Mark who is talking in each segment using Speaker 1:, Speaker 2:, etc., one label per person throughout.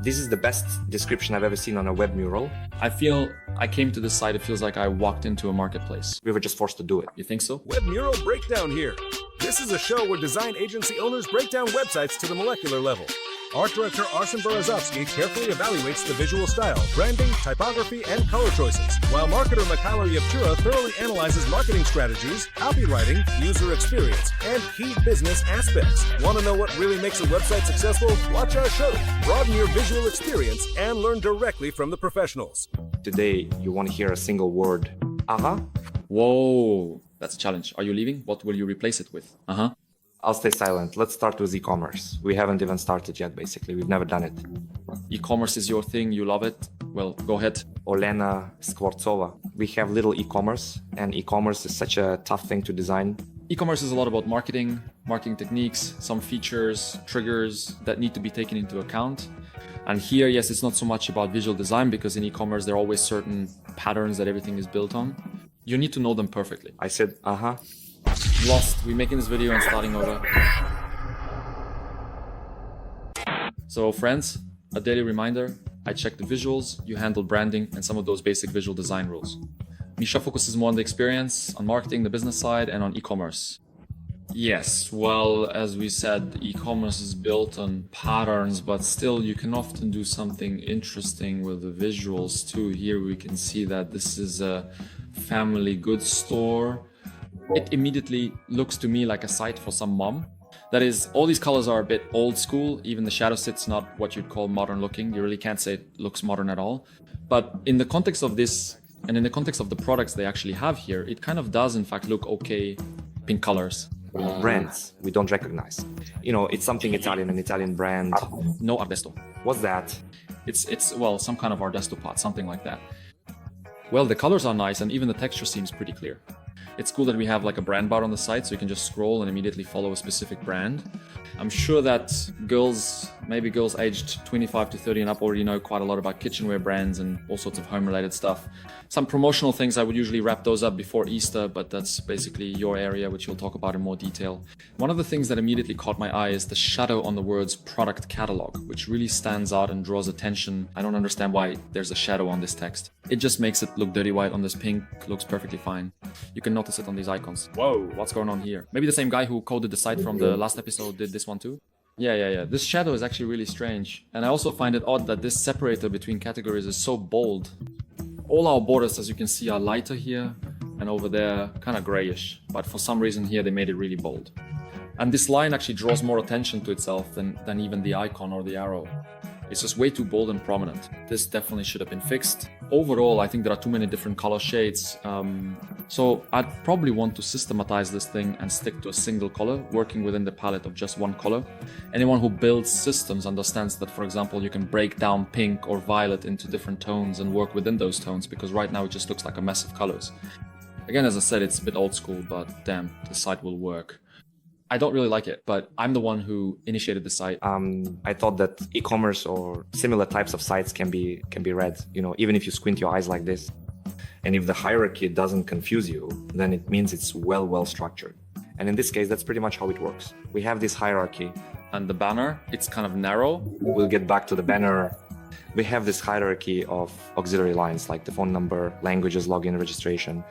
Speaker 1: This is the best description I've ever seen on a web mural.
Speaker 2: I feel I came to this site, it feels like I walked into a marketplace.
Speaker 1: We were just forced to do it.
Speaker 2: You think so?
Speaker 3: Web Mural Breakdown here. This is a show where design agency owners break down websites to the molecular level. Art director Arsen Berezovsky carefully evaluates the visual style, branding, typography, and color choices, while marketer Mikhailo Yevtura thoroughly analyzes marketing strategies, copywriting, user experience, and key business aspects. Want to know what really makes a website successful? Watch our show. Broaden your visual experience and learn directly from the professionals.
Speaker 1: Today, you won't hear a single word.
Speaker 2: Whoa, that's a challenge. Are you leaving? What will you replace it with?
Speaker 1: I'll stay silent. Let's start with e-commerce. We haven't even started yet, basically. We've never done it.
Speaker 2: E-commerce is your thing, you love it? Well, go ahead.
Speaker 1: Olena Skvortsova. We have little e-commerce, and e-commerce is such a tough thing to design.
Speaker 2: E-commerce is a lot about marketing techniques, some features, triggers that need to be taken into account. And here, yes, it's not so much about visual design because in e-commerce, there are always certain patterns that everything is built on. You need to know them perfectly.
Speaker 1: I said,
Speaker 2: Lost. We're making this video and starting over. So friends, a daily reminder, I check the visuals, you handle branding and some of those basic visual design rules. Misha focuses more on the experience, on marketing, the business side, and on e-commerce. Yes, well, as we said, e-commerce is built on patterns, but still you can often do something interesting with the visuals too. Here we can see that this is a family goods store. It immediately looks to me like a site for some mom. That is, all these colors are a bit old school. Even the shadow set's not what you'd call modern looking. You really can't say it looks modern at all. But in the context of this, and in the context of the products they actually have here, it kind of does in fact look okay. Pink colors.
Speaker 1: Brands we don't recognize. You know, it's something Italian, an Italian brand.
Speaker 2: No Ardesto.
Speaker 1: What's that?
Speaker 2: It's well, some kind of Ardesto pot, something like that. Well, the colors are nice and even the texture seems pretty clear. It's cool that we have like a brand bar on the site so you can just scroll and immediately follow a specific brand. I'm sure that maybe girls aged 25 to 30 and up already know quite a lot about kitchenware brands and all sorts of home related stuff. Some promotional things, I would usually wrap those up before Easter, but that's basically your area, which we'll talk about in more detail. One of the things that immediately caught my eye is the shadow on the words product catalog, which really stands out and draws attention. I don't understand why there's a shadow on this text. It just makes it look dirty white on this pink, looks perfectly fine. You can notice it on these icons. Whoa, what's going on here? Maybe the same guy who coded the site from the last episode did this one too? Yeah. This shadow is actually really strange. And I also find it odd that this separator between categories is so bold. All our borders, as you can see, are lighter here and over there, kind of grayish. But for some reason here, they made it really bold. And this line actually draws more attention to itself than even the icon or the arrow. It's just way too bold and prominent. This definitely should have been fixed. Overall, I think there are too many different color shades. So I'd probably want to systematize this thing and stick to a single color, working within the palette of just one color. Anyone who builds systems understands that, for example, you can break down pink or violet into different tones and work within those tones, because right now it just looks like a mess of colors. Again, as I said, it's a bit old school, but damn, the site will work. I don't really like it, but I'm the one who initiated the site.
Speaker 1: I thought that e-commerce or similar types of sites can be read, you know, even if you squint your eyes like this. And if the hierarchy doesn't confuse you, then it means it's well structured. And in this case, that's pretty much how it works. We have this hierarchy.
Speaker 2: And the banner, it's kind of narrow.
Speaker 1: We'll get back to the banner. We have this hierarchy of auxiliary lines like the phone number, languages, login, registration.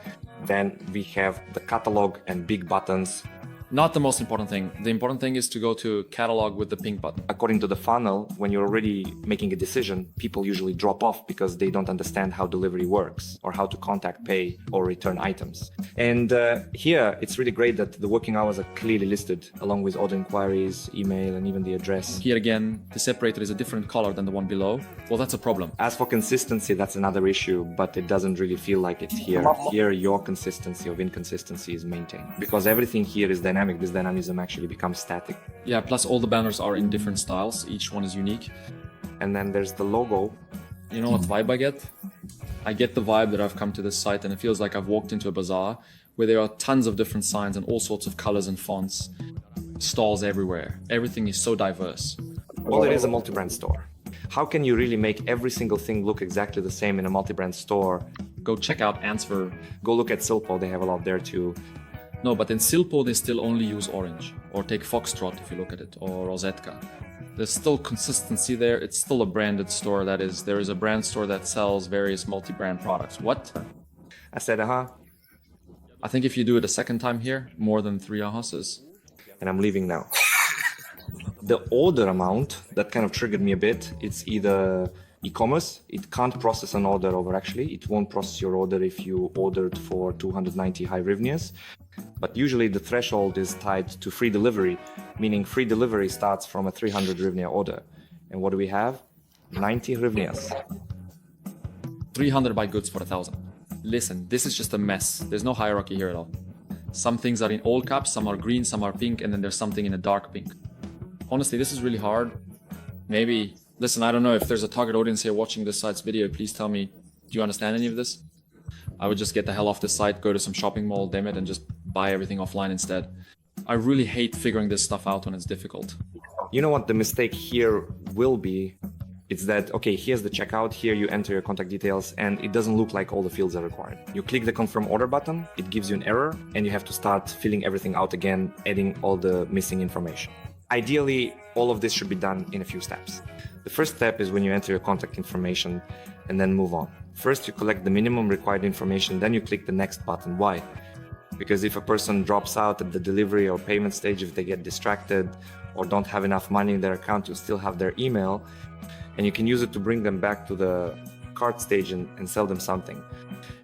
Speaker 1: Then we have the catalog and big buttons.
Speaker 2: Not the most important thing. The important thing is to go to catalog with the pink button.
Speaker 1: According to the funnel, when you're already making a decision, people usually drop off because they don't understand how delivery works or how to contact, pay, or return items. And here, it's really great that the working hours are clearly listed along with all the inquiries, email, and even the address.
Speaker 2: Here again, the separator is a different color than the one below. Well, that's a problem.
Speaker 1: As for consistency, that's another issue, but it doesn't really feel like it's here. Here, your consistency of inconsistency is maintained because everything here is dynamic. This dynamism actually becomes static.
Speaker 2: Yeah, plus all the banners are in different styles. Each one is unique.
Speaker 1: And then there's the logo.
Speaker 2: You know what vibe I get? I get the vibe that I've come to this site and it feels like I've walked into a bazaar where there are tons of different signs and all sorts of colors and fonts. Stalls everywhere. Everything is so diverse.
Speaker 1: Well, it is a multi-brand store. How can you really make every single thing look exactly the same in a multi-brand store?
Speaker 2: Go check out Answer.
Speaker 1: Go look at Silpo, they have a lot there too.
Speaker 2: No, but in Silpo they still only use orange. Or take Foxtrot if you look at it, or Rosetka. There's still consistency there. It's still a branded store. That is, there is a brand store that sells various multi-brand products. What?
Speaker 1: I said,
Speaker 2: I think if you do it a second time here, more than 3 ahasses.
Speaker 1: and I'm leaving now. The order amount that kind of triggered me a bit, it's either e-commerce. It can't process an order over actually. It won't process your order if you ordered for 290 high hryvnias. But usually the threshold is tied to free delivery, meaning free delivery starts from a 300 hryvnia order. And what do we have? 90 hryvnias.
Speaker 2: 300 buy goods for 1,000. Listen, this is just a mess. There's no hierarchy here at all. Some things are in all caps, some are green, some are pink, and then there's something in a dark pink. Honestly, this is really hard. Maybe, listen, I don't know if there's a target audience here watching this site's video. Please tell me, do you understand any of this? I would just get the hell off this site, go to some shopping mall, damn it, and just buy everything offline instead. I really hate figuring this stuff out when it's difficult.
Speaker 1: You know what the mistake here will be? It's that, okay, here's the checkout, here you enter your contact details, and it doesn't look like all the fields are required. You click the confirm order button, it gives you an error, and you have to start filling everything out again, adding all the missing information. Ideally, all of this should be done in a few steps. The first step is when you enter your contact information and then move on. First, you collect the minimum required information, then you click the next button. Why? Because if a person drops out at the delivery or payment stage, if they get distracted or don't have enough money in their account, you still have their email, and you can use it to bring them back to the cart stage and sell them something.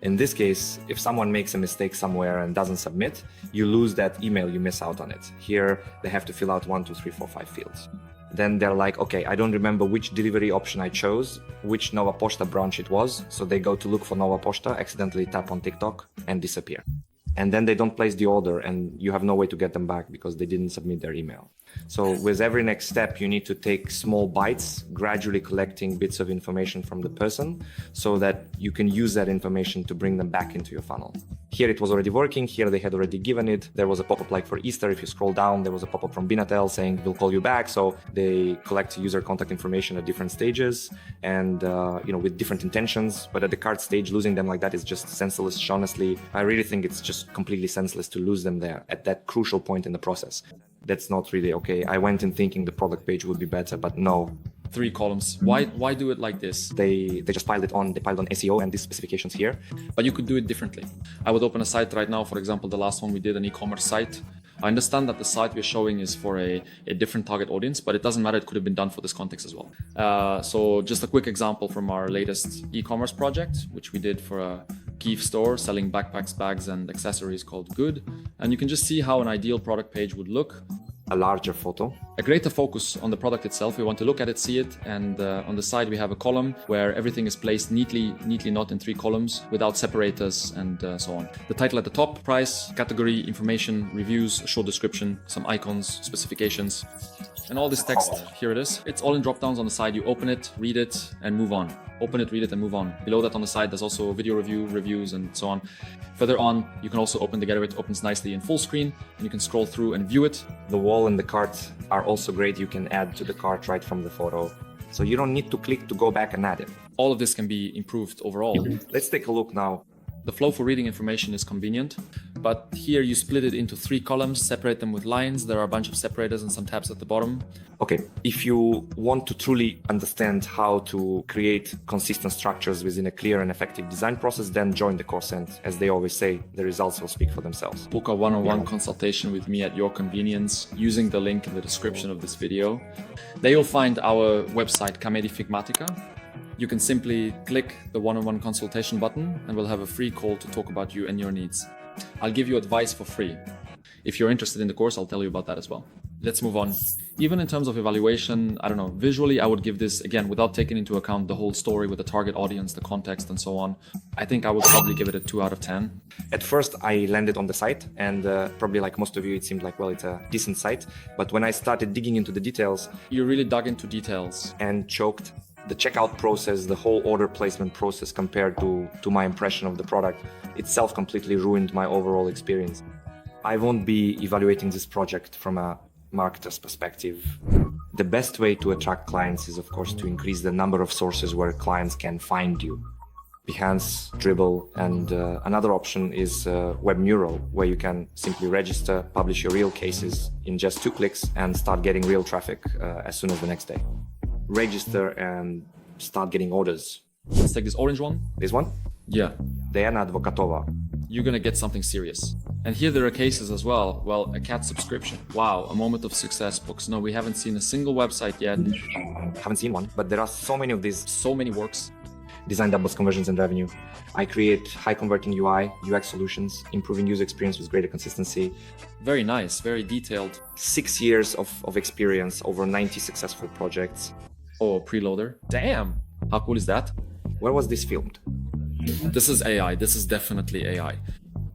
Speaker 1: In this case, if someone makes a mistake somewhere and doesn't submit, you lose that email, you miss out on it. Here, they have to fill out 1, 2, 3, 4, 5 fields. Then they're like, okay, I don't remember which delivery option I chose, which Nova Pošta branch it was. So they go to look for Nova Pošta, accidentally tap on TikTok and disappear. And then they don't place the order and you have no way to get them back because they didn't submit their email. So with every next step, you need to take small bites, gradually collecting bits of information from the person so that you can use that information to bring them back into your funnel. Here it was already working, here they had already given it. There was a pop-up like for Easter. If you scroll down, there was a pop-up from Binatel saying, we'll call you back. So they collect user contact information at different stages and with different intentions. But at the cart stage, losing them like that is just senseless. Honestly, I really think it's just completely senseless to lose them there at that crucial point in the process. That's not really okay. I went in thinking the product page would be better, but no.
Speaker 2: 3 columns. Why do it like this?
Speaker 1: They just piled on SEO and these specifications here.
Speaker 2: But you could do it differently. I would open a site right now, for example, the last one we did, an e-commerce site. I understand that the site we're showing is for a different target audience, but it doesn't matter, it could have been done for this context as well. So just a quick example from our latest e-commerce project, which we did for a Kyiv store selling backpacks, bags, and accessories called Good. And you can just see how an ideal product page would look.
Speaker 1: A larger photo.
Speaker 2: A greater focus on the product itself. We want to look at it, see it, and on the side we have a column where everything is placed neatly not in 3 columns, without separators and so on. The title at the top, price, category, information, reviews, a short description, some icons, specifications, and all this text. Here it is. It's all in drop downs on the side. You open it, read it, and move on. Open it, read it, and move on. Below that on the side, there's also video review, reviews, and so on. Further on, you can also open the Get It opens nicely in full screen, and you can scroll through and view it.
Speaker 1: The wall and the cart are also great. You can add to the cart right from the photo. So you don't need to click to go back and add it.
Speaker 2: All of this can be improved overall.
Speaker 1: Let's take a look now.
Speaker 2: The flow for reading information is convenient, but here you split it into 3 columns, separate them with lines. There are a bunch of separators and some tabs at the bottom.
Speaker 1: Okay, if you want to truly understand how to create consistent structures within a clear and effective design process, then join the course, and as they always say, the results will speak for themselves.
Speaker 2: Book a one-on-one consultation with me at your convenience using the link in the description of this video. There you'll find our website, Camedi Figmatica. You can simply click the one-on-one consultation button and we'll have a free call to talk about you and your needs. I'll give you advice for free. If you're interested in the course, I'll tell you about that as well. Let's move on. Even in terms of evaluation, I don't know, visually, I would give this, again, without taking into account the whole story with the target audience, the context, and so on. I think I would probably give it a 2 out of 10.
Speaker 1: At first, I landed on the site, and probably like most of you, it seemed like, well, it's a decent site. But when I started digging into the details...
Speaker 2: You really dug into details.
Speaker 1: And choked. The checkout process, the whole order placement process compared to my impression of the product itself completely ruined my overall experience. I won't be evaluating this project from a marketer's perspective. The best way to attract clients is, of course, to increase the number of sources where clients can find you. Behance, Dribbble, and another option is webmural, where you can simply register, publish your real cases in just 2 clicks and start getting real traffic as soon as the next day. Register and start getting orders.
Speaker 2: Let's take this orange one.
Speaker 1: This one?
Speaker 2: Yeah.
Speaker 1: Diana Advokatova.
Speaker 2: You're gonna get something serious. And here there are cases as well. Well, a cat subscription. Wow, a moment of success books. No, we haven't seen a single website yet.
Speaker 1: Haven't seen one, but there are so many of these.
Speaker 2: So many works.
Speaker 1: Design doubles conversions and revenue. I create high converting UI, UX solutions, improving user experience with greater consistency.
Speaker 2: Very nice, very detailed.
Speaker 1: 6 years of experience, over 90 successful projects.
Speaker 2: Oh, preloader. Damn! How cool is that?
Speaker 1: Where was this filmed?
Speaker 2: This is AI. This is definitely AI.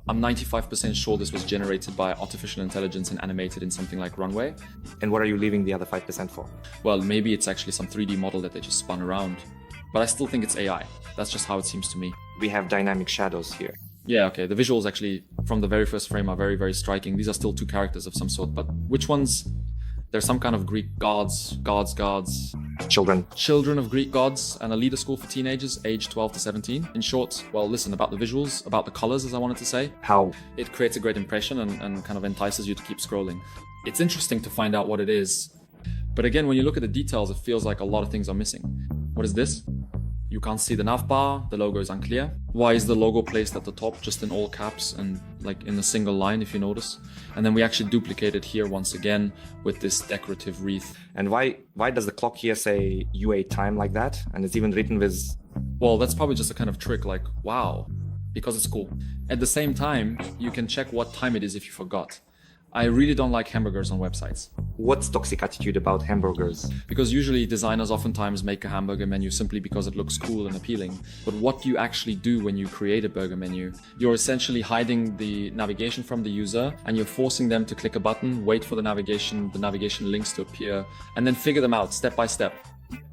Speaker 2: I'm 95% sure this was generated by artificial intelligence and animated in something like Runway.
Speaker 1: And what are you leaving the other 5% for?
Speaker 2: Well, maybe it's actually some 3D model that they just spun around. But I still think it's AI. That's just how it seems to me.
Speaker 1: We have dynamic shadows here.
Speaker 2: Yeah, okay. The visuals actually from the very first frame are very, very striking. These are still 2 characters of some sort, but which ones? There's some kind of Greek gods. Children of Greek gods, and a leader school for teenagers aged 12 to 17. In short, well, listen, about the visuals, about the colors, as I wanted to say.
Speaker 1: How?
Speaker 2: It creates a great impression and kind of entices you to keep scrolling. It's interesting to find out what it is. But again, when you look at the details, it feels like a lot of things are missing. What is this? You can't see the nav bar, the logo is unclear. Why is the logo placed at the top just in all caps and like in a single line, if you notice? And then we actually duplicate it here once again with this decorative wreath.
Speaker 1: And why does the clock here say UA time like that? And it's even written with...
Speaker 2: Well, that's probably just a kind of trick, like, wow, because it's cool. At the same time, you can check what time it is if you forgot. I really don't like hamburgers on websites.
Speaker 1: What's toxic attitude about hamburgers?
Speaker 2: Because usually designers oftentimes make a hamburger menu simply because it looks cool and appealing. But what do you actually do when you create a burger menu? You're essentially hiding the navigation from the user and you're forcing them to click a button, wait for the navigation links to appear, and then figure them out step by step.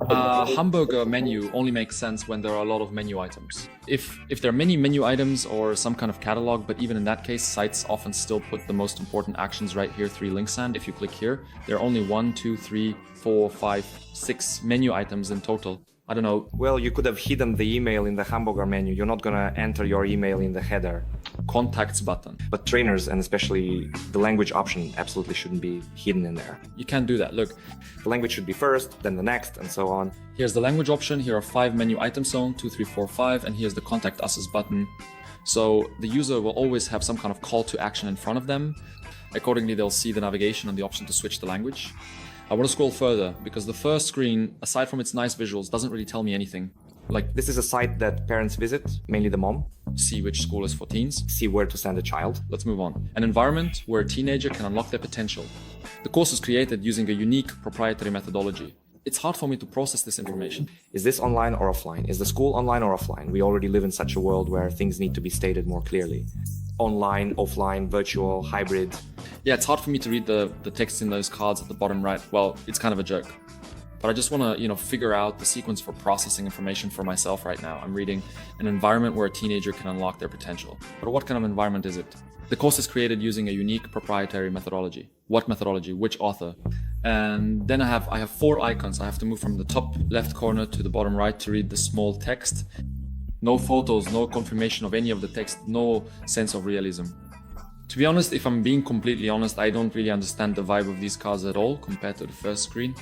Speaker 2: A hamburger menu only makes sense when there are a lot of menu items. If there are many menu items or some kind of catalog, but even in that case, sites often still put the most important actions right here, 3 links, and if you click here, there are only 1, 2, 3, 4, 5, 6 menu items in total. I don't know.
Speaker 1: Well, you could have hidden the email in the hamburger menu. You're not gonna enter your email in the header.
Speaker 2: Contacts button.
Speaker 1: But trainers, and especially the language option, absolutely shouldn't be hidden in there.
Speaker 2: You can't do that. Look,
Speaker 1: the language should be first, then the next, and so on.
Speaker 2: Here's the language option. Here are 5 menu items shown, 2, 3, 4, 5, and here's the contact us button. So the user will always have some kind of call to action in front of them. Accordingly, they'll see the navigation and the option to switch the language. I want to scroll further because the first screen, aside from its nice visuals, doesn't really tell me anything. Like,
Speaker 1: this is a site that parents visit, mainly the mom.
Speaker 2: See which school is for teens.
Speaker 1: See where to send a child.
Speaker 2: Let's move on. An environment where a teenager can unlock their potential. The course is created using a unique proprietary methodology. It's hard for me to process this information.
Speaker 1: Is this online or offline? Is the school online or offline? We already live in such a world where things need to be stated more clearly. Online, offline, virtual, hybrid.
Speaker 2: Yeah, it's hard for me to read the text in those cards at the bottom right. Well, it's kind of a joke. But I just want to, figure out the sequence for processing information for myself right now. I'm reading an environment where a teenager can unlock their potential. But what kind of environment is it? The course is created using a unique proprietary methodology. What methodology? Which author? And then I have 4 icons. I have to move from the top left corner to the bottom right to read the small text. No photos, no confirmation of any of the text, no sense of realism. To be honest, if I'm being completely honest, I don't really understand the vibe of these cards at all compared to the first screen.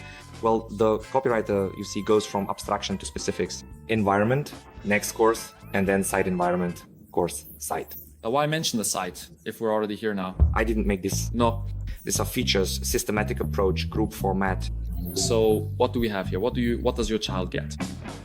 Speaker 1: Well, the copywriter, you see, goes from abstraction to specifics. Environment, next course, and then site environment, course, site.
Speaker 2: Now, why mention the site if we're already here now?
Speaker 1: I didn't make this.
Speaker 2: No.
Speaker 1: These are features, systematic approach, group format.
Speaker 2: So what do we have here? What does your child get?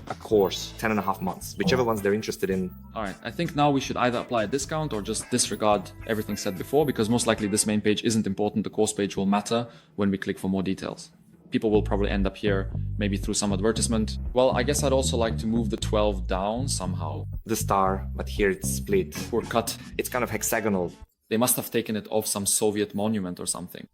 Speaker 1: A course, 10.5 months, whichever ones they're interested in.
Speaker 2: All right, I think now we should either apply a discount or just disregard everything said before, because most likely this main page isn't important. The course page will matter when we click for more details. People will probably end up here, maybe through some advertisement. Well, I guess I'd also like to move the 12 down somehow.
Speaker 1: The star, but here it's split.
Speaker 2: Or cut.
Speaker 1: It's kind of hexagonal.
Speaker 2: They must have taken it off some Soviet monument or something.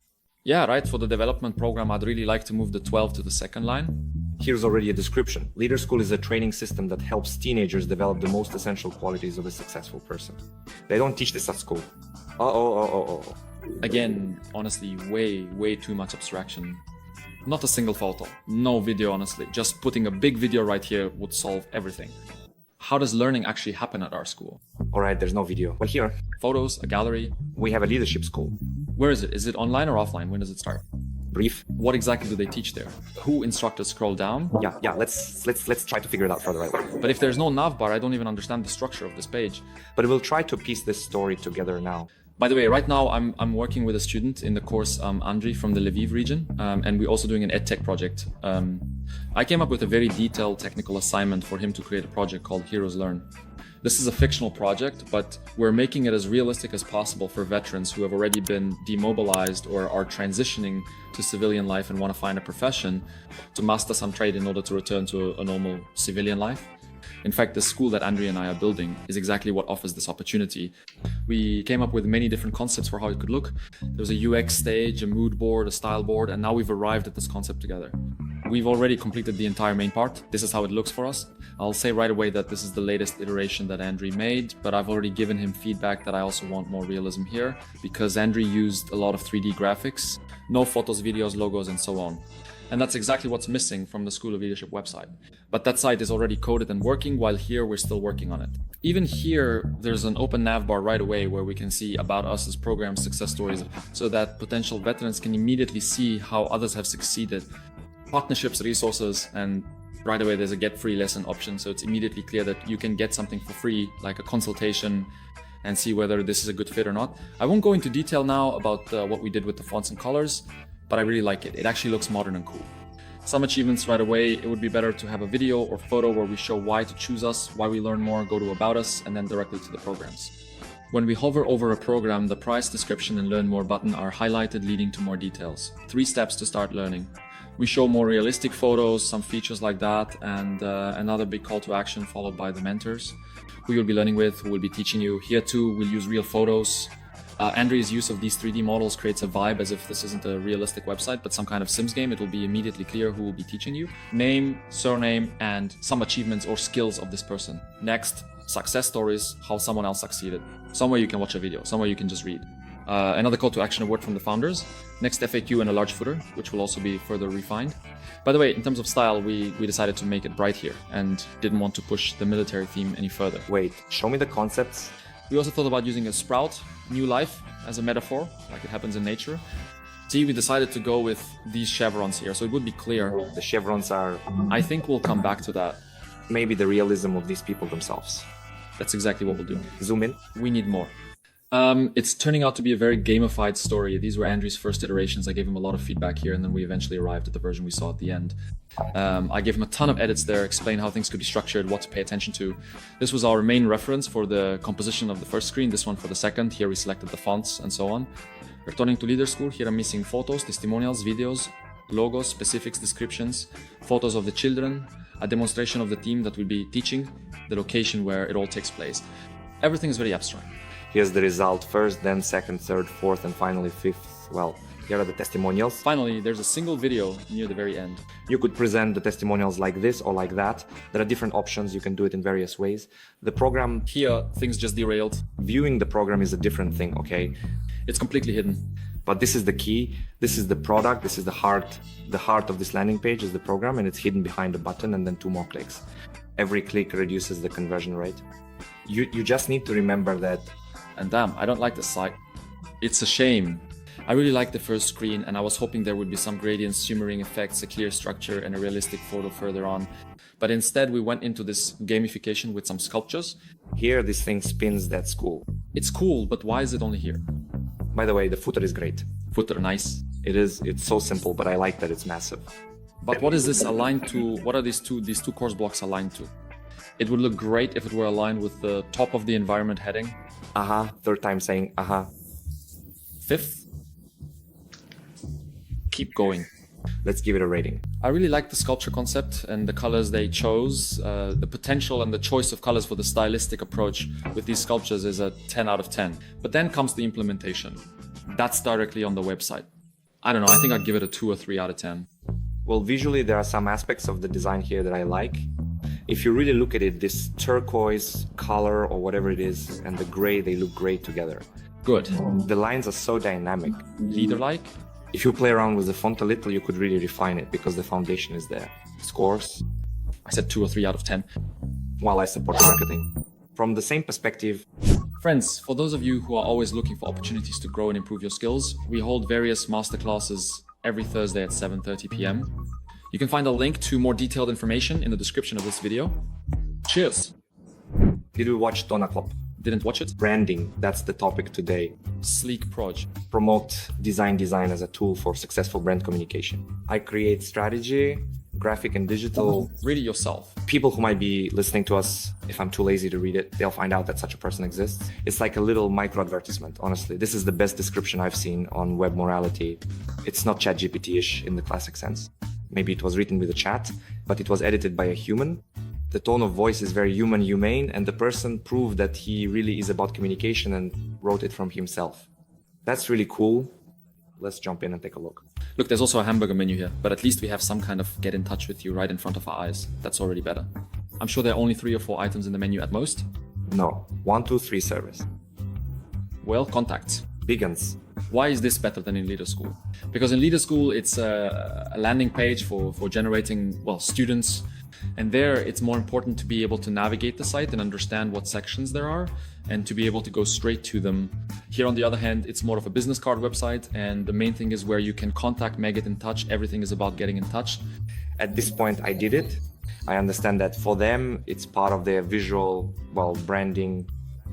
Speaker 2: Yeah, right, for the development program, I'd really like to move the 12 to the second line.
Speaker 1: Here's already a description. Leader School is a training system that helps teenagers develop the most essential qualities of a successful person. They don't teach this at school.
Speaker 2: Again, honestly, way too much abstraction. Not a single photo, no video, honestly. Just putting a big video right here would solve everything. How does learning actually happen at our school?
Speaker 1: All right, there's no video. Well, here,
Speaker 2: Photos, a gallery.
Speaker 1: we have a leadership school.
Speaker 2: Where is it? Is it online or offline? When does it start?
Speaker 1: Brief.
Speaker 2: What exactly do they teach there? Who instructors scroll down?
Speaker 1: Yeah, let's try to figure it out further. Right?
Speaker 2: But if there's no navbar, I don't even understand the structure of this page.
Speaker 1: But we'll try to piece this story together now.
Speaker 2: By the way, right now I'm working with a student in the course, Andriy from the Lviv region, and we're also doing an edtech project. I came up with a very detailed technical assignment for him to create a project called Heroes Learn. This is a fictional project, but we're making it as realistic as possible for veterans who have already been demobilized or are transitioning to civilian life and want to find a profession to master some trade in order to return to a normal civilian life. In fact, the school that Andriy and I are building is exactly what offers this opportunity. We came up with many different concepts for how it could look. There was a UX stage, a mood board, a style board, and now we've arrived at this concept together. We've already completed the entire main part. This is how it looks for us. I'll say right away that this is the latest iteration that Andriy made, but I've already given him feedback that I also want more realism here because Andriy used a lot of 3D graphics, no photos, videos, logos, and so on. And that's exactly what's missing from the School of Leadership website. But that site is already coded and working, while here we're still working on it. Even here, there's an open navbar right away where we can see about us as programs, success stories, so that potential veterans can immediately see how others have succeeded. Partnerships, resources, and right away there's a get free lesson option, so it's immediately clear that you can get something for free, like a consultation, and see whether this is a good fit or not. I won't go into detail now about what we did with the fonts and colors, but I really like it. It actually looks modern and cool. Some achievements right away. It would be better to have a video or photo where we show why to choose us, why we learn more, go to About Us, and then directly to the programs. When we hover over a program, the price, description, and learn more button are highlighted, leading to more details. 3 steps to start learning. We show more realistic photos, some features like that, and another big call to action followed by the mentors who you'll be learning with, who will be teaching you. Here too, we'll use real photos. Andriy's use of these 3D models creates a vibe as if this isn't a realistic website, but some kind of Sims game. It will be immediately clear who will be teaching you. Name, surname, and some achievements or skills of this person. Next, success stories, how someone else succeeded. Somewhere you can watch a video, somewhere you can just read. Another call to action, a word from the founders. Next, FAQ and a large footer, which will also be further refined. By the way, in terms of style, we decided to make it bright here and didn't want to push the military theme any further.
Speaker 1: Wait, show me the concepts.
Speaker 2: We also thought about using a sprout, new life, as a metaphor, like it happens in nature. See, we decided to go with these chevrons here, so it would be clear.
Speaker 1: The chevrons are
Speaker 2: I think we'll come back to that.
Speaker 1: maybe the realism of these people themselves.
Speaker 2: That's exactly what we'll do.
Speaker 1: Zoom in.
Speaker 2: We need more. It's turning out to be a very gamified story. These were Andriy's first iterations. I gave him a lot of feedback here, and then we eventually arrived at the version we saw at the end. I gave him a ton of edits there, explain how things could be structured, what to pay attention to. This was our main reference for the composition of the first screen, this one for the second. Here we selected the fonts and so on. Returning to Leader School, here I'm missing photos, testimonials, videos, logos, specifics, descriptions, photos of the children, a demonstration of the team that will be teaching, the location where it all takes place. Everything is very abstract.
Speaker 1: Here's the result first, then second, third, fourth, and finally fifth. Well, here are the testimonials.
Speaker 2: Finally, there's a single video near the very end.
Speaker 1: You could present the testimonials like this or like that. There are different options. You can do it in various ways. The program,
Speaker 2: Here, things just derailed.
Speaker 1: viewing the program is a different thing, okay?
Speaker 2: It's completely hidden.
Speaker 1: But this is the key. This is the product. This is the heart. The heart of this landing page is the program, and it's hidden behind a button and then 2 more clicks. Every click reduces the conversion rate. You just need to remember that.
Speaker 2: And damn, I don't like this site. It's a shame. I really liked the first screen, and I was hoping there would be some gradients, shimmering effects, a clear structure, and a realistic photo further on. But instead, we went into this gamification with some sculptures.
Speaker 1: Here, this thing spins. That's cool.
Speaker 2: It's cool, but why is it only here?
Speaker 1: By the way, the footer is great.
Speaker 2: Footer, nice.
Speaker 1: It is. It's so simple, but I like that it's massive.
Speaker 2: But what is this aligned to? What are these two course blocks aligned to? It would look great if it were aligned with the top of the environment heading.
Speaker 1: Aha. Third time saying aha.
Speaker 2: Fifth. Keep going.
Speaker 1: Let's give it a rating.
Speaker 2: I really like the sculpture concept and the colors they chose. The potential and the choice of colors for the stylistic approach with these sculptures is a 10 out of 10. But then comes the implementation. That's directly on the website. I don't know, I think I'd give it a 2 or 3 out of 10.
Speaker 1: Well, visually, there are some aspects of the design here that I like. If you really look at it, this turquoise color or whatever it is and the gray, they look great together.
Speaker 2: Good.
Speaker 1: The lines are so dynamic.
Speaker 2: Leader-like?
Speaker 1: If you play around with the font a little, you could really refine it because the foundation is there. Scores?
Speaker 2: I said 2 or 3 out of 10.
Speaker 1: while I support marketing. From the same perspective,
Speaker 2: Friends, for those of you who are always looking for opportunities to grow and improve your skills, we hold various masterclasses every Thursday at 7:30 p.m. You can find a link to more detailed information in the description of this video. Cheers!
Speaker 1: did we watch Donna Klopp?
Speaker 2: Didn't watch it?
Speaker 1: Branding, that's the topic today.
Speaker 2: Sleek Proj.
Speaker 1: Promote design as a tool for successful brand communication. I create strategy, graphic and digital.
Speaker 2: Read it yourself.
Speaker 1: People who might be listening to us, if I'm too lazy to read it, they'll find out that such a person exists. It's like a little micro advertisement, honestly. This is the best description I've seen on web morality. It's not ChatGPT-ish in the classic sense. Maybe it was written with a chat, but it was edited by a human. The tone of voice is very human, humane, and the person proved that he really is about communication and wrote it from himself. That's really cool. Let's jump in and take a look.
Speaker 2: Look, there's also a hamburger menu here, but at least we have some kind of get in touch with you right in front of our eyes. That's already better. I'm sure there are only 3 or 4 items in the menu at most.
Speaker 1: No, 1, 2, 3 service.
Speaker 2: Well, contacts.
Speaker 1: Behance.
Speaker 2: Why is this better than in Leader School? Because in Leader School, it's a landing page for generating, well, students. And there, it's more important to be able to navigate the site and understand what sections there are and to be able to go straight to them. Here, on the other hand, it's more of a business card website. And the main thing is where you can contact, may get in touch. Everything is about getting in touch.
Speaker 1: At this point, I did it. I understand that for them, it's part of their visual, well, branding.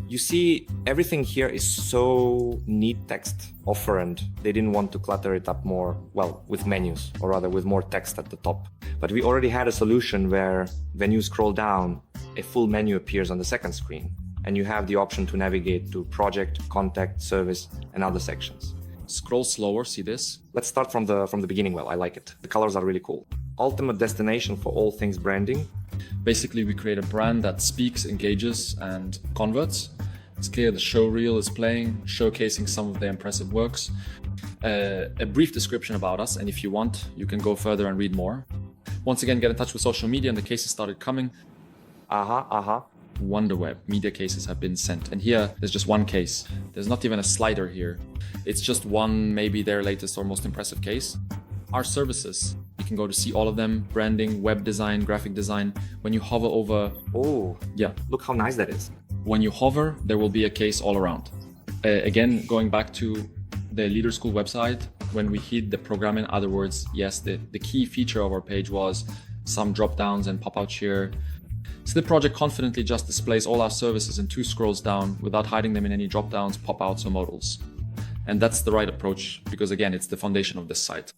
Speaker 1: You see, everything here is so neat text offerent. They didn't want to clutter it up more, well, with menus, or rather with more text at the top. But we already had a solution where when you scroll down, a full menu appears on the second screen, and you have the option to navigate to project, contact, service, and other sections.
Speaker 2: Scroll slower, see this?
Speaker 1: Let's start from the beginning. Well, I like it. The colors are really cool. Ultimate destination for all things branding.
Speaker 2: Basically, we create a brand that speaks, engages, and converts. It's clear the show reel is playing, showcasing some of their impressive works. A brief description about us, and if you want, you can go further and read more. Once again, get in touch with social media, and the cases started coming. WonderWeb media cases have been sent, and here there's just one case. There's not even a slider here. It's just one, maybe their latest or most impressive case. Our services, you can go to see all of them: branding, web design, graphic design. When you hover over,
Speaker 1: Oh,
Speaker 2: yeah,
Speaker 1: look how nice that is.
Speaker 2: when you hover, there will be a case all around. Again, going back to the Leader School website, when we hit the program, in other words, yes, the key feature of our page was some drop downs and pop outs here. So the project confidently just displays all our services in 2 scrolls down without hiding them in any drop downs, pop outs, or modals. And that's the right approach because, again, it's the foundation of this site.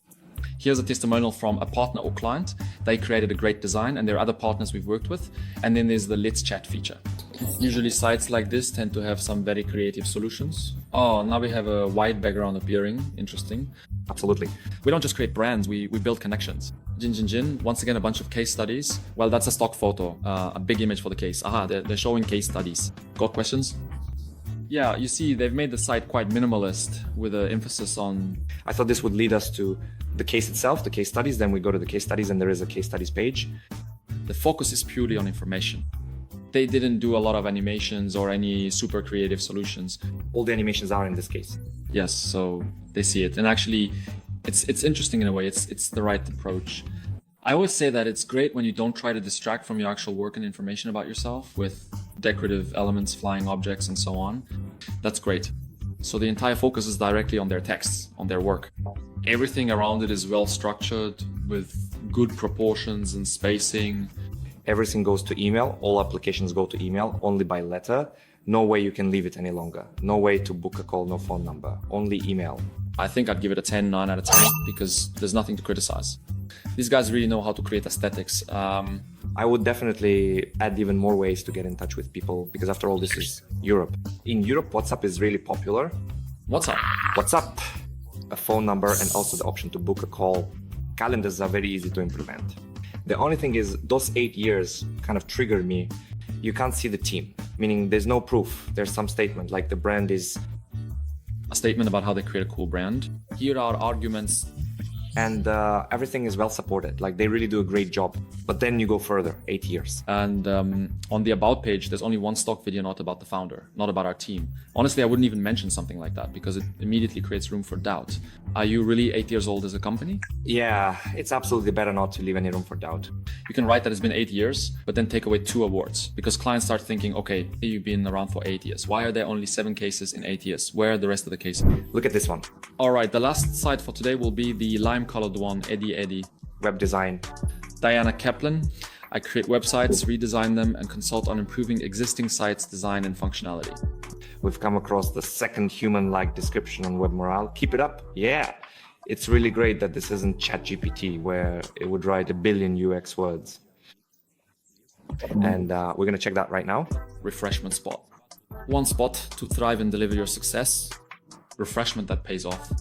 Speaker 2: Here's a testimonial from a partner or client. They created a great design, and there are other partners we've worked with. And then there's the Let's Chat feature. Usually sites like this tend to have some very creative solutions. Oh, now we have a white background appearing. Interesting.
Speaker 1: Absolutely.
Speaker 2: We don't just create brands, we build connections. Jin. Once again, a bunch of case studies. Well, that's a stock photo, a big image for the case. They're showing case studies. Got questions? Yeah, you see, they've made the site quite minimalist with an emphasis on...
Speaker 1: I thought this would lead us to the case itself, the case studies. Then we go to the case studies and there is a case studies page.
Speaker 2: The focus is purely on information. They didn't do a lot of animations or any super creative solutions.
Speaker 1: All the animations are in this case.
Speaker 2: Yes, so they see it. And actually, it's interesting in a way. It's the right approach. I always say that it's great when you don't try to distract from your actual work and information about yourself with decorative elements, flying objects, and so on. That's great. So the entire focus is directly on their texts, on their work. Everything around it is well structured with good proportions and spacing.
Speaker 1: Everything goes to email. All applications go to email, only by letter. No way you can leave it any longer. No way to book a call, no phone number, only email.
Speaker 2: I think I'd give it a 10, 9 out of 10 because there's nothing to criticize. These guys really know how to create aesthetics.
Speaker 1: I would definitely add even more ways to get in touch with people because after all, this is Europe. In Europe, WhatsApp is really popular.
Speaker 2: What's up?
Speaker 1: WhatsApp, a phone number, and also the option to book a call. Calendars are very easy to implement. The only thing is those 8 years kind of triggered me. You can't see the team, meaning there's no proof. There's some statement like the brand is...
Speaker 2: A statement about how they create a cool brand. Here are arguments
Speaker 1: and everything is well supported. Like they really do a great job. But then you go further, 8 years.
Speaker 2: And on the About page, there's only one stock video not about the founder, not about our team. Honestly, I wouldn't even mention something like that because it immediately creates room for doubt. Are you really 8 years old as a company?
Speaker 1: Yeah, it's absolutely better not to leave any room for doubt.
Speaker 2: You can write that it's been 8 years, but then take away 2 awards because clients start thinking, okay, you've been around for 8 years. Why are there only 7 cases in 8 years? Where are the rest of the cases?
Speaker 1: Look at this one.
Speaker 2: All right, the last site for today will be the lime-colored one, Eddie.
Speaker 1: Web design.
Speaker 2: Diana Kaplan. I create websites, redesign them, and consult on improving existing sites' design and functionality.
Speaker 1: We've come across the second human-like description on webmural. Keep it up. Yeah. It's really great that this isn't ChatGPT where it would write 1 billion UX words. And we're going to check that right now.
Speaker 2: Refreshment spot. One spot to thrive and deliver your success. Refreshment that pays off.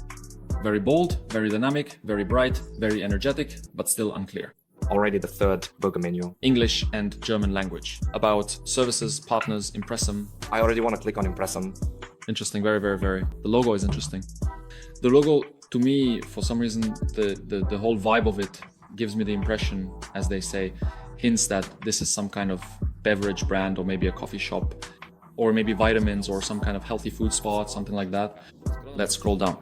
Speaker 2: Very bold, very dynamic, very bright, very energetic, but still unclear.
Speaker 1: Already the third burger menu.
Speaker 2: English and German language. About services, partners, impress them.
Speaker 1: I already want to click on impress them.
Speaker 2: Interesting, very. The logo is interesting. The logo, to me, for some reason, the whole vibe of it gives me the impression, as they say, hints that this is some kind of beverage brand or maybe a coffee shop or maybe vitamins or some kind of healthy food spot, something like that. Let's scroll down.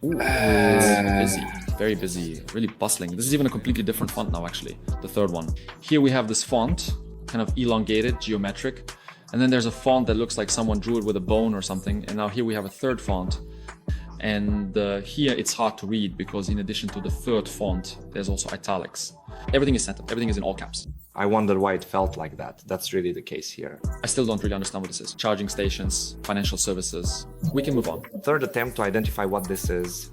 Speaker 2: Ooh, it's busy, very busy, really bustling. This is even a completely different font now, actually, the third one. Here we have this font, kind of elongated, geometric. And then there's a font that looks like someone drew it with a bone or something. And now here we have a third font. And here it's hard to read because in addition to the third font, there's also italics. Everything is set up, everything is in all caps.
Speaker 1: I wonder why it felt like that. That's really the case here.
Speaker 2: I still don't really understand what this is. Charging stations, financial services. We can move on.
Speaker 1: Third attempt to identify what this is.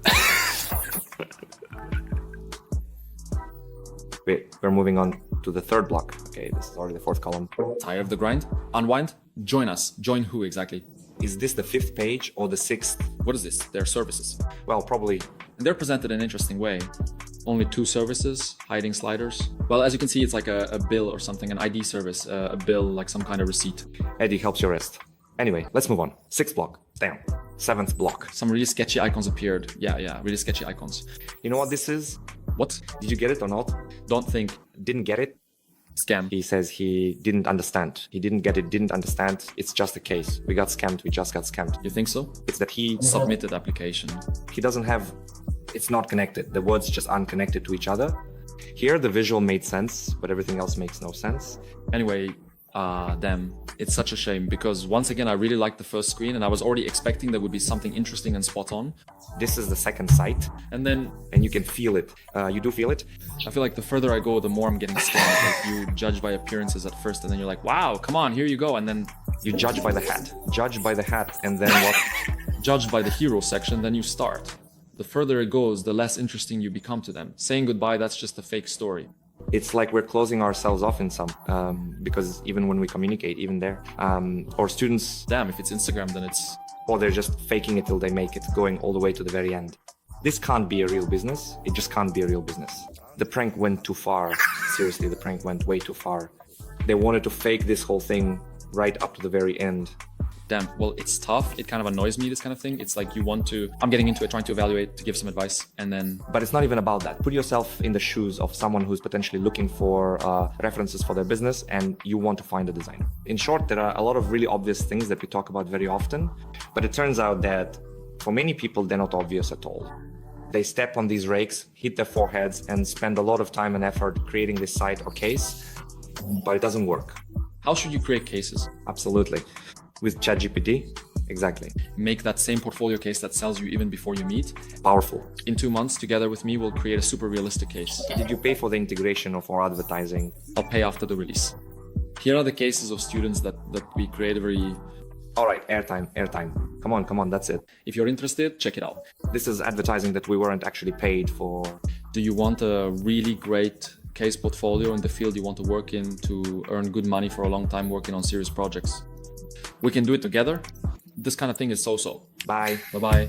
Speaker 1: Wait, we're moving on to the third block. Okay, this is already the fourth column.
Speaker 2: Tired of the grind? Unwind? Join us. Join who exactly?
Speaker 1: Is this the 5th page or the 6th?
Speaker 2: What is this? Their services.
Speaker 1: Well, probably.
Speaker 2: And they're presented in an interesting way. Only 2 services, hiding sliders. Well, as you can see, it's like a bill or something, an ID service, a bill, like some kind of receipt.
Speaker 1: Eddie helps your wrist. Anyway, let's move on. 6th block. Damn. 7th block.
Speaker 2: Some really sketchy icons appeared. Yeah, really sketchy icons.
Speaker 1: You know what this is?
Speaker 2: What?
Speaker 1: Did you get it or not?
Speaker 2: Don't think.
Speaker 1: Didn't get it?
Speaker 2: Scam.
Speaker 1: He says he didn't understand. He didn't get it, didn't understand. It's just a case. We got scammed. We just got scammed.
Speaker 2: You think so?
Speaker 1: It's that he
Speaker 2: Submitted application.
Speaker 1: He doesn't have, it's not connected. The words just aren't connected to each other. Here, the visual made sense, but everything else makes no sense.
Speaker 2: Anyway, damn, it's such a shame because once again, I really liked the first screen and I was already expecting there would be something interesting and spot on.
Speaker 1: This is the second site.
Speaker 2: And then,
Speaker 1: and you can feel it. You do feel it?
Speaker 2: I feel like the further I go, the more I'm getting scared. Like you judge by appearances at first and then you're like, wow, come on, here you go. And then
Speaker 1: you judge by the hat. Judge by the hat and then what?
Speaker 2: Judge by the hero section, then you start. The further it goes, the less interesting you become to them. Saying goodbye, that's just a fake story.
Speaker 1: It's like we're closing ourselves off in some, because even when we communicate, even there, or students...
Speaker 2: Damn, if it's Instagram, then it's...
Speaker 1: Or they're just faking it till they make it, going all the way to the very end. This can't be a real business. It just can't be a real business. The prank went too far. Seriously, the prank went way too far. They wanted to fake this whole thing right up to the very end.
Speaker 2: Damn, well, it's tough. It kind of annoys me, this kind of thing. It's like you want to... I'm getting into it, trying to evaluate, to give some advice, and then...
Speaker 1: But it's not even about that. Put yourself in the shoes of someone who's potentially looking for references for their business, and you want to find a designer. In short, there are a lot of really obvious things that we talk about very often, but it turns out that for many people, they're not obvious at all. They step on these rakes, hit their foreheads, and spend a lot of time and effort creating this site or case, but it doesn't work.
Speaker 2: How should you create cases?
Speaker 1: Absolutely. With ChatGPT? Exactly.
Speaker 2: Make that same portfolio case that sells you even before you meet.
Speaker 1: Powerful.
Speaker 2: In 2 months, together with me, we'll create a super realistic case.
Speaker 1: Did you pay for the integration or for advertising?
Speaker 2: I'll pay after the release. Here are the cases of students that we create very...
Speaker 1: All right, airtime. Come on, that's it.
Speaker 2: If you're interested, check it out.
Speaker 1: This is advertising that we weren't actually paid for.
Speaker 2: Do you want a really great case portfolio in the field you want to work in to earn good money for a long time working on serious projects? We can do it together. This kind of thing is so-so.
Speaker 1: Bye.
Speaker 2: Bye-bye.